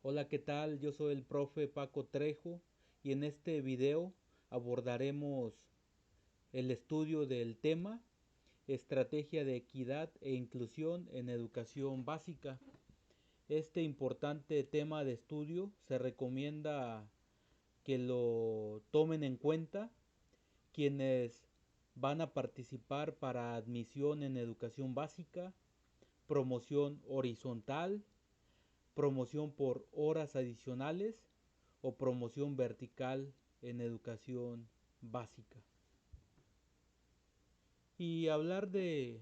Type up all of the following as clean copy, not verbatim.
Hola, ¿qué tal? Yo soy el profe Paco Trejo y en este video abordaremos el estudio del tema Estrategia de equidad e inclusión en educación básica. Este importante tema de estudio se recomienda que lo tomen en cuenta quienes van a participar para admisión en educación básica, promoción horizontal, promoción por horas adicionales o promoción vertical en educación básica. Y hablar de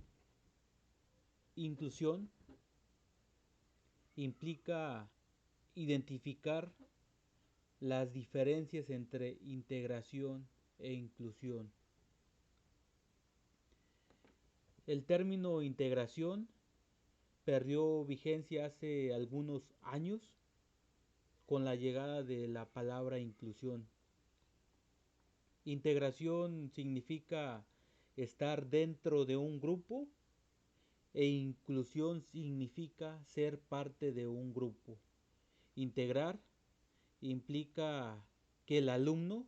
inclusión implica identificar las diferencias entre integración e inclusión. El término integración perdió vigencia hace algunos años con la llegada de la palabra inclusión. Integración significa estar dentro de un grupo e inclusión significa ser parte de un grupo. Integrar implica que el alumno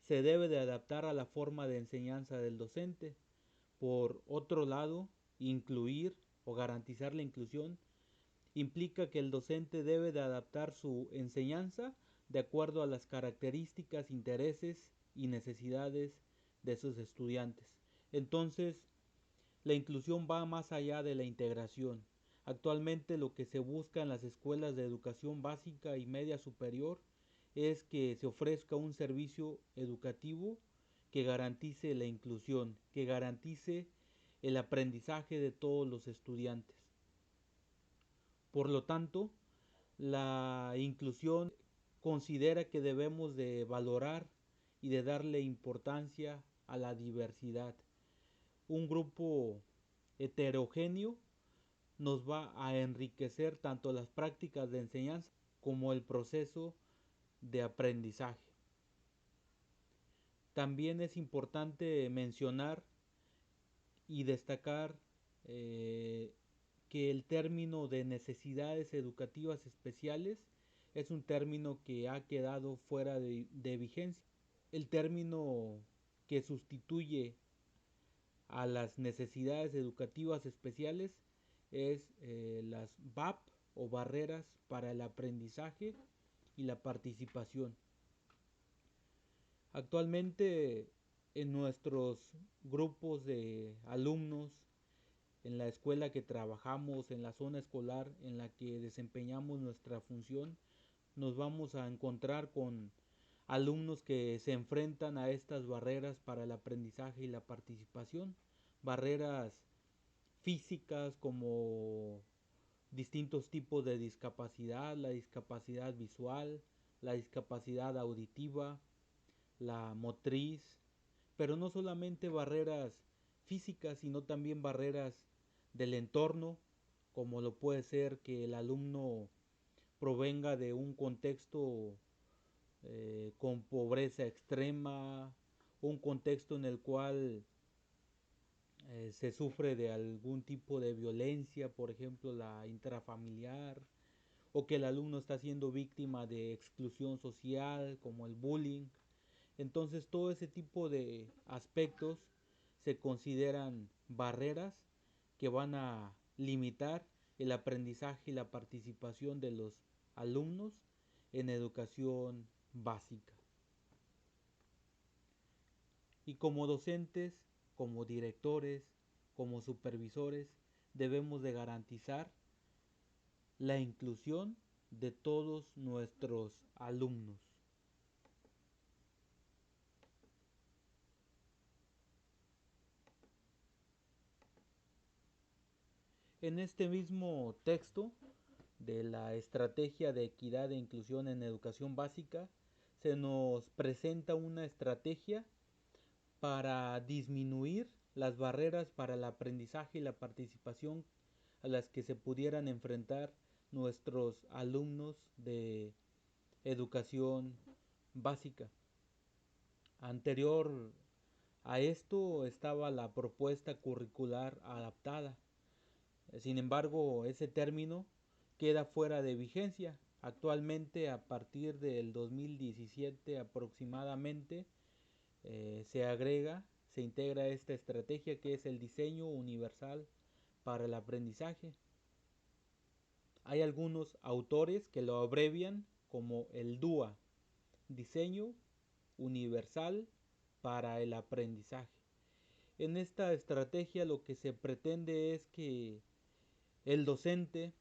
se debe de adaptar a la forma de enseñanza del docente. Por otro lado, incluir o garantizar la inclusión implica que el docente debe de adaptar su enseñanza de acuerdo a las características, intereses y necesidades de sus estudiantes. Entonces, la inclusión va más allá de la integración. Actualmente lo que se busca en las escuelas de educación básica y media superior es que se ofrezca un servicio educativo que garantice la inclusión, que garantice el aprendizaje de todos los estudiantes. Por lo tanto, la inclusión considera que debemos de valorar y de darle importancia a la diversidad. Un grupo heterogéneo nos va a enriquecer tanto las prácticas de enseñanza como el proceso de aprendizaje. También es importante mencionar y destacar que el término de necesidades educativas especiales es un término que ha quedado fuera de vigencia. El término que sustituye a las necesidades educativas especiales es las BAP o barreras para el aprendizaje y la participación. Actualmente en nuestros grupos de alumnos, en la escuela que trabajamos, en la zona escolar en la que desempeñamos nuestra función, nos vamos a encontrar con alumnos que se enfrentan a estas barreras para el aprendizaje y la participación, barreras físicas como distintos tipos de discapacidad, la discapacidad visual, la discapacidad auditiva, la motriz, pero no solamente barreras físicas, sino también barreras del entorno, como lo puede ser que el alumno provenga de un contexto con pobreza extrema, un contexto en el cual se sufre de algún tipo de violencia, por ejemplo la intrafamiliar, o que el alumno está siendo víctima de exclusión social como el bullying. Entonces todo ese tipo de aspectos se consideran barreras que van a limitar el aprendizaje y la participación de los alumnos en educación básica. Y como docentes, como directores, como supervisores, debemos de garantizar la inclusión de todos nuestros alumnos. En este mismo texto de la estrategia de equidad e inclusión en educación básica, se nos presenta una estrategia para disminuir las barreras para el aprendizaje y la participación a las que se pudieran enfrentar nuestros alumnos de educación básica. Anterior a esto estaba la propuesta curricular adaptada. Sin embargo, ese término queda fuera de vigencia. Actualmente, a partir del 2017 aproximadamente, se integra esta estrategia que es el diseño universal para el aprendizaje. Hay algunos autores que lo abrevian como el DUA, diseño universal para el aprendizaje. En esta estrategia lo que se pretende es que el docente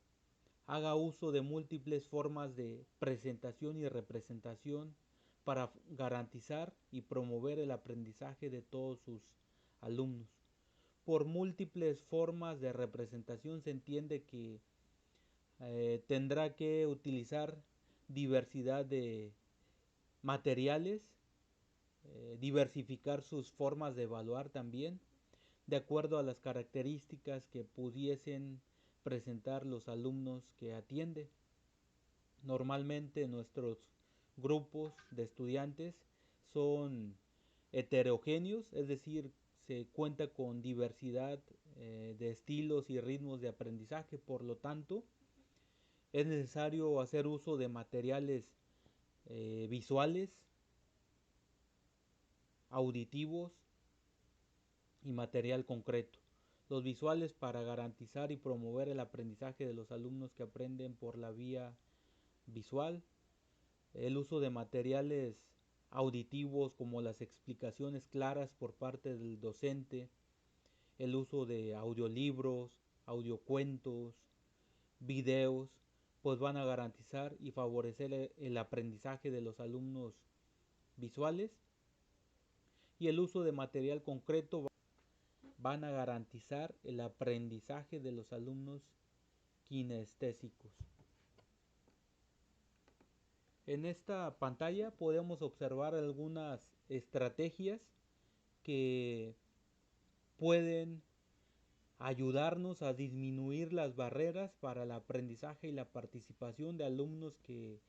haga uso de múltiples formas de presentación y representación para garantizar y promover el aprendizaje de todos sus alumnos. Por múltiples formas de representación se entiende que tendrá que utilizar diversidad de materiales, diversificar sus formas de evaluar también, de acuerdo a las características que pudiesen presentar los alumnos que atiende. Normalmente nuestros grupos de estudiantes son heterogéneos, es decir, se cuenta con diversidad de estilos y ritmos de aprendizaje, por lo tanto, es necesario hacer uso de materiales visuales, auditivos y material concreto. Los visuales para garantizar y promover el aprendizaje de los alumnos que aprenden por la vía visual, el uso de materiales auditivos como las explicaciones claras por parte del docente, el uso de audiolibros, audiocuentos, videos, pues van a garantizar y favorecer el aprendizaje de los alumnos visuales, y el uso de material concreto van a garantizar el aprendizaje de los alumnos kinestésicos. En esta pantalla podemos observar algunas estrategias que pueden ayudarnos a disminuir las barreras para el aprendizaje y la participación de alumnos que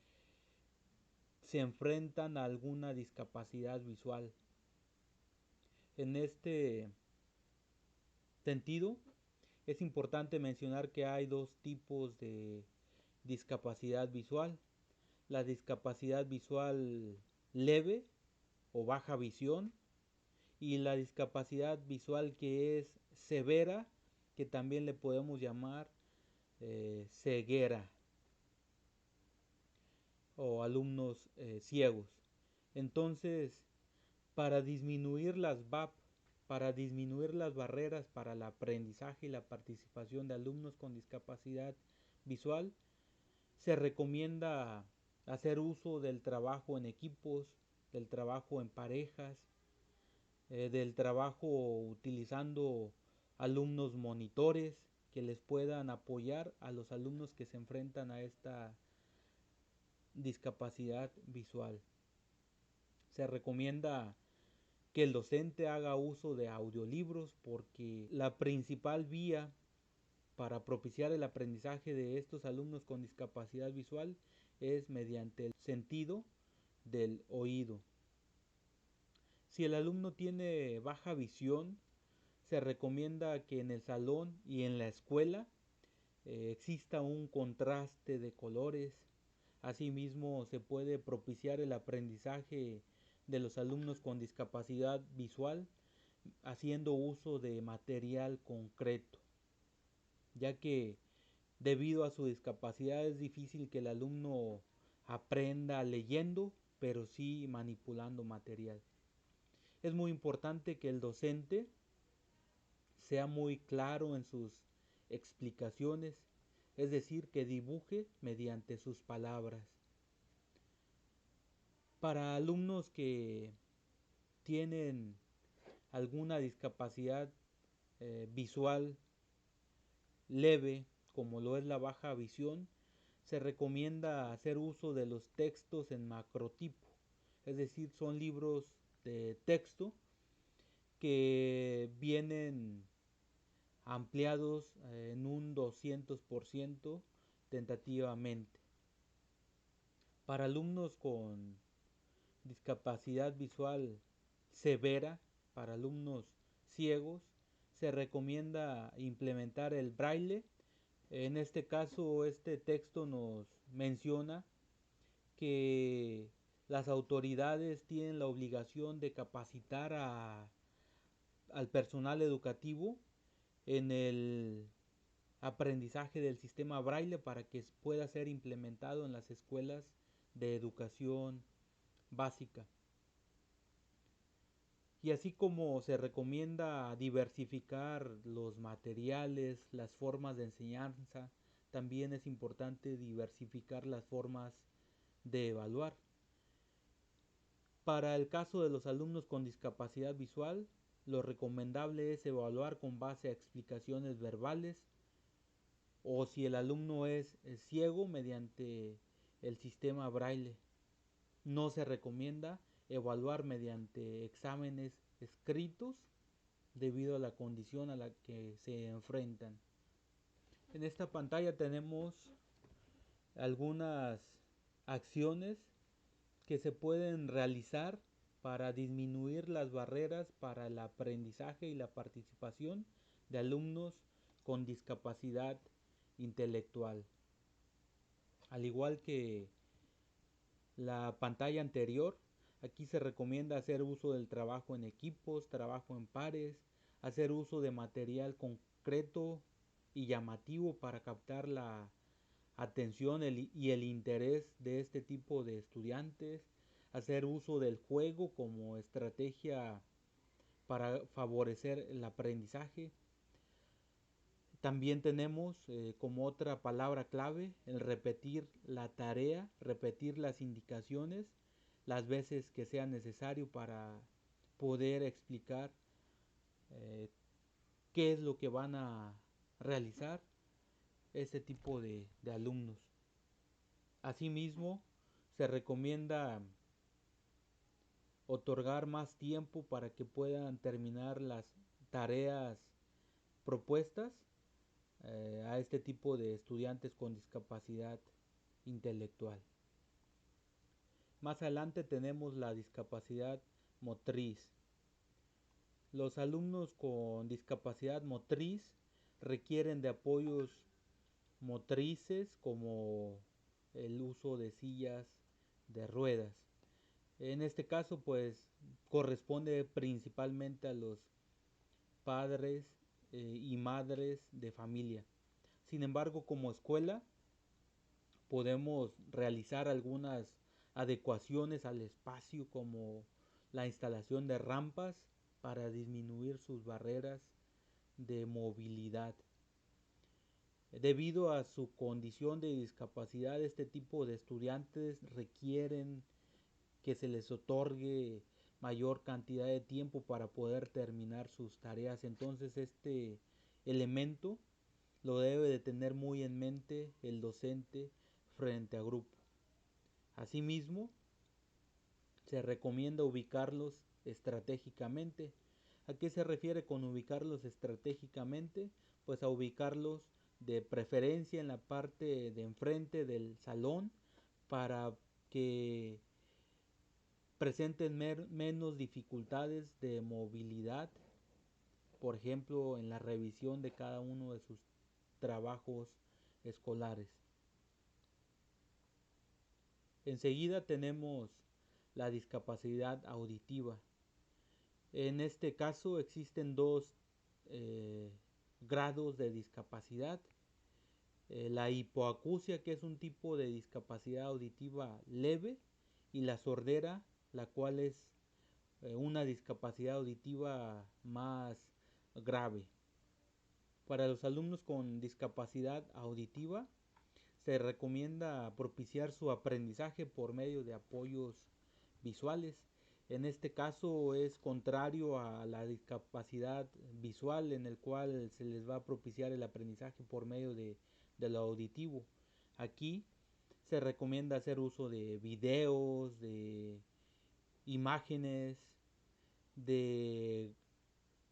se enfrentan a alguna discapacidad visual. En este sentido, es importante mencionar que hay dos tipos de discapacidad visual: la discapacidad visual leve o baja visión, y la discapacidad visual que es severa, que también le podemos llamar ceguera, o alumnos ciegos. Entonces, para disminuir las VAP, para disminuir las barreras para el aprendizaje y la participación de alumnos con discapacidad visual, se recomienda hacer uso del trabajo en equipos, del trabajo en parejas, del trabajo utilizando alumnos monitores que les puedan apoyar a los alumnos que se enfrentan a esta discapacidad visual. Se recomienda que el docente haga uso de audiolibros, porque la principal vía para propiciar el aprendizaje de estos alumnos con discapacidad visual es mediante el sentido del oído. Si el alumno tiene baja visión, se recomienda que en el salón y en la escuela exista un contraste de colores. Asimismo, se puede propiciar el aprendizaje de los alumnos con discapacidad visual haciendo uso de material concreto, ya que debido a su discapacidad es difícil que el alumno aprenda leyendo, pero sí manipulando material. Es muy importante que el docente sea muy claro en sus explicaciones, es decir, que dibuje mediante sus palabras. Para alumnos que tienen alguna discapacidad visual leve, como lo es la baja visión, se recomienda hacer uso de los textos en macrotipo, es decir, son libros de texto que vienen ampliados en un 200% tentativamente. Para alumnos con discapacidad visual severa, para alumnos ciegos, se recomienda implementar el braille. En este caso, este texto nos menciona que las autoridades tienen la obligación de capacitar al personal educativo en el aprendizaje del sistema braille para que pueda ser implementado en las escuelas de educación básica. Y así como se recomienda diversificar los materiales, las formas de enseñanza, también es importante diversificar las formas de evaluar. Para el caso de los alumnos con discapacidad visual, lo recomendable es evaluar con base a explicaciones verbales, o si el alumno es ciego, mediante el sistema braille. No se recomienda evaluar mediante exámenes escritos debido a la condición a la que se enfrentan. En esta pantalla tenemos algunas acciones que se pueden realizar para disminuir las barreras para el aprendizaje y la participación de alumnos con discapacidad intelectual. Al igual que la pantalla anterior, aquí se recomienda hacer uso del trabajo en equipos, trabajo en pares, hacer uso de material concreto y llamativo para captar la atención y el interés de este tipo de estudiantes, hacer uso del juego como estrategia para favorecer el aprendizaje. También tenemos como otra palabra clave el repetir la tarea, repetir las indicaciones las veces que sea necesario para poder explicar eh, qué es lo que van a realizar ese tipo de alumnos. Asimismo, se recomienda otorgar más tiempo para que puedan terminar las tareas propuestas a este tipo de estudiantes con discapacidad intelectual. Más adelante tenemos la discapacidad motriz. Los alumnos con discapacidad motriz requieren de apoyos motrices como el uso de sillas de ruedas. En este caso, pues corresponde principalmente a los padres y madres de familia. Sin embargo, como escuela podemos realizar algunas adecuaciones al espacio, como la instalación de rampas para disminuir sus barreras de movilidad. Debido a su condición de discapacidad, este tipo de estudiantes requieren que se les otorgue mayor cantidad de tiempo para poder terminar sus tareas. Entonces este elemento lo debe de tener muy en mente el docente frente a grupo. Asimismo, se recomienda ubicarlos estratégicamente. ¿A qué se refiere con ubicarlos estratégicamente? Pues a ubicarlos de preferencia en la parte de enfrente del salón para que presenten menos dificultades de movilidad, por ejemplo, en la revisión de cada uno de sus trabajos escolares. Enseguida tenemos la discapacidad auditiva. En este caso existen dos eh, grados de discapacidad. La hipoacusia, que es un tipo de discapacidad auditiva leve, y la sordera, la cual es una discapacidad auditiva más grave. Para los alumnos con discapacidad auditiva se recomienda propiciar su aprendizaje por medio de apoyos visuales. En este caso es contrario a la discapacidad visual, en el cual se les va a propiciar el aprendizaje por medio de lo auditivo. Aquí se recomienda hacer uso de videos, de imágenes, de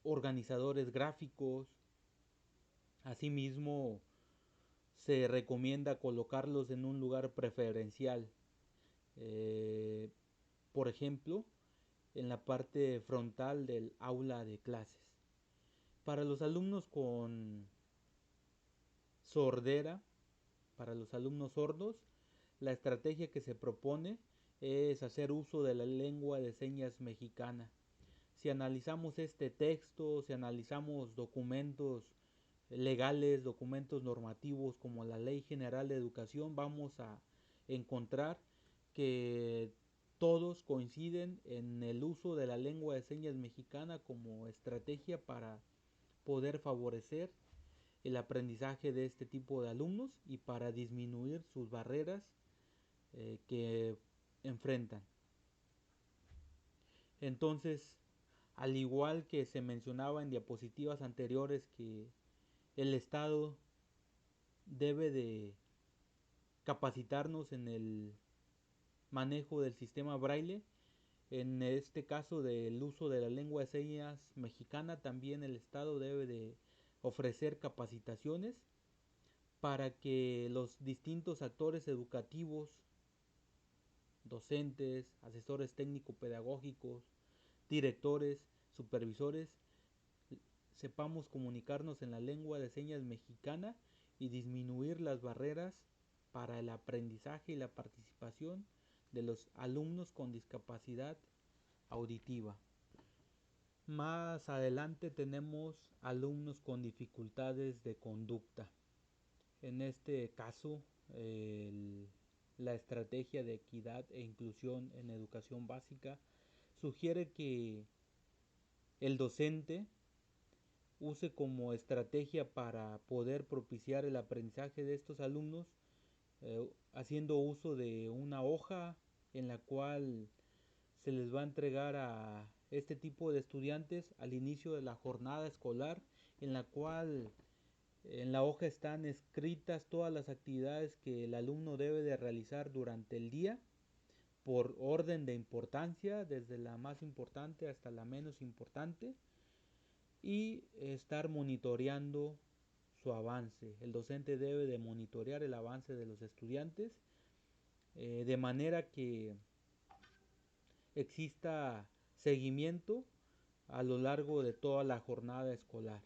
organizadores gráficos. Asimismo, se recomienda colocarlos en un lugar preferencial. Eh, por ejemplo, en la parte frontal del aula de clases. Para los alumnos con sordera, para los alumnos sordos, La estrategia que se propone es hacer uso de la lengua de señas mexicana. Si analizamos este texto, si analizamos documentos legales, documentos normativos como la Ley General de Educación, vamos a encontrar que todos coinciden en el uso de la lengua de señas mexicana como estrategia para poder favorecer el aprendizaje de este tipo de alumnos y para disminuir sus barreras que enfrentan. Entonces, al igual que se mencionaba en diapositivas anteriores que el Estado debe de capacitarnos en el manejo del sistema braille, en este caso del uso de la lengua de señas mexicana, también el Estado debe de ofrecer capacitaciones para que los distintos actores educativos, docentes, asesores técnico-pedagógicos, directores, supervisores, sepamos comunicarnos en la lengua de señas mexicana y disminuir las barreras para el aprendizaje y la participación de los alumnos con discapacidad auditiva. Más adelante tenemos alumnos con dificultades de conducta. En este caso, la estrategia de equidad e inclusión en educación básica sugiere que el docente use como estrategia para poder propiciar el aprendizaje de estos alumnos, haciendo uso de una hoja en la cual se les va a entregar a este tipo de estudiantes al inicio de la jornada escolar, en la cual en la hoja están escritas todas las actividades que el alumno debe de realizar durante el día por orden de importancia, desde la más importante hasta la menos importante, y estar monitoreando su avance. El docente debe de monitorear el avance de los estudiantes de manera que exista seguimiento a lo largo de toda la jornada escolar.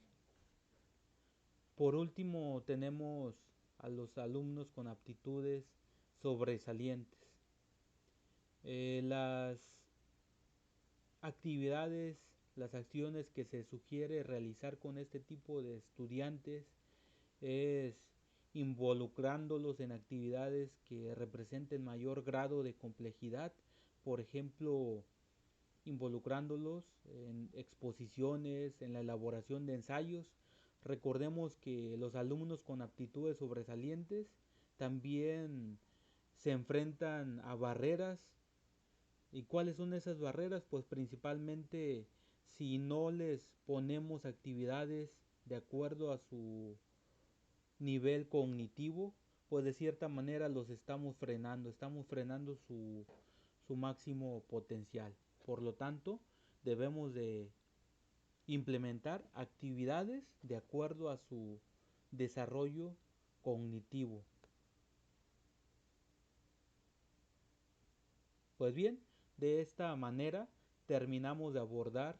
Por último, tenemos a los alumnos con aptitudes sobresalientes. Las actividades, las acciones que se sugiere realizar con este tipo de estudiantes es involucrándolos en actividades que representen mayor grado de complejidad, por ejemplo, involucrándolos en exposiciones, en la elaboración de ensayos. Recordemos que los alumnos con aptitudes sobresalientes también se enfrentan a barreras. ¿Y cuáles son esas barreras? Pues principalmente si no les ponemos actividades de acuerdo a su nivel cognitivo, pues de cierta manera los estamos frenando su máximo potencial. Por lo tanto, debemos de implementar actividades de acuerdo a su desarrollo cognitivo. Pues bien, de esta manera terminamos de abordar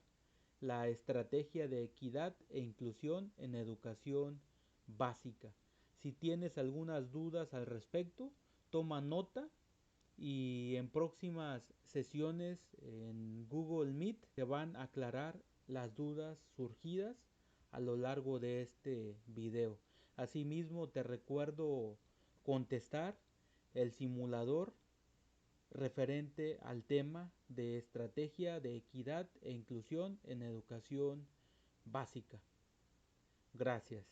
la estrategia de equidad e inclusión en educación básica. Si tienes algunas dudas al respecto, toma nota y en próximas sesiones en Google Meet te van a aclarar las dudas surgidas a lo largo de este video. Asimismo, te recuerdo contestar el simulador referente al tema de estrategia de equidad e inclusión en educación básica. Gracias.